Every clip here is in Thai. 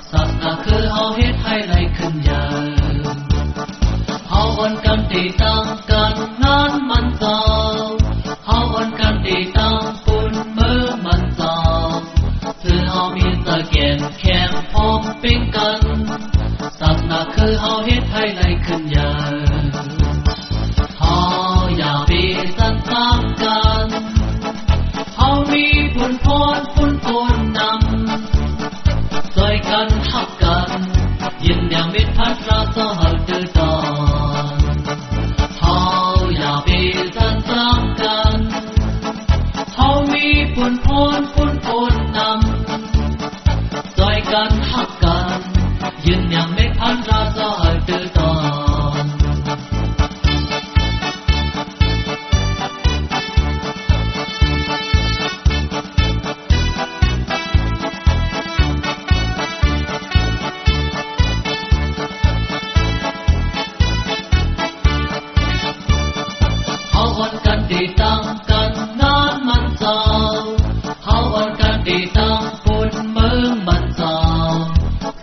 ศาสนาคือเฮาเฮ็ดให้ไหลขึ้นใหญ่เฮาอ่อนกันตีตั้งกันงานมันเจ้าเฮาอ่อนกันตีตั้งปุ่นมือมันเจ้าคือเฮามีตะแกนแข็งพร้อมเป็นกันศาสนาคือเฮาเฮ็ดให้ไหลขึ้นใหญ่เฮาอย่าไปสั่นสร้างกันเฮามีบุญพรบุญคนนำช่วยกันฮักกันยินอย่างมิตรพัฒนาสหัสตื่นตอนเฮาอย่าไปสั่นสร้างกันเฮามีบุญพรบุญคนนำช่วยกันฮักกันยินอย่างมิตรพัฒนาสหัสตื่นตอนกันดีตั้งกันงานมันเจ้าเฮาอ่อนกันดีตั้งปุ่นเมืองมันเจ้า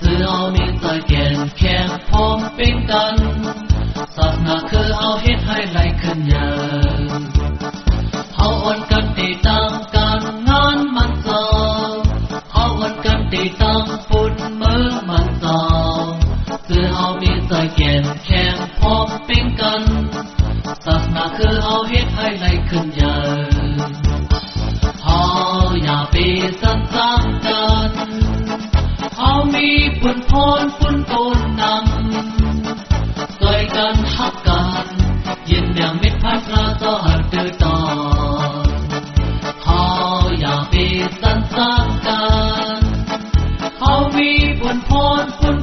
คือเฮามีใจแก่นแข็งพร้อมเป็นกันศาสนาคือเฮาเฮ็ดให้ไหลขึ้นใหญ่เฮาอ่อนกันดีตั้งกันงานมันเจ้าเฮาอ่อนกันดีตั้งปุ่นเมืองมันเจ้าคือเฮามีใจแก่นแข็งพร้อมเป็นกันศาสนาคือเฮาเฮ็ดให้ไหลขึ้นใหญ่เฮาอย่าไปสั่นสร้างกันเฮามีบุญพรบุญคนนำช่วยกันฮักกันยินอย่างมิตรพัฒนาสหัสตื่นตอนเฮาอย่าไปสั่นสร้างกันเฮามีบุญพรบุญ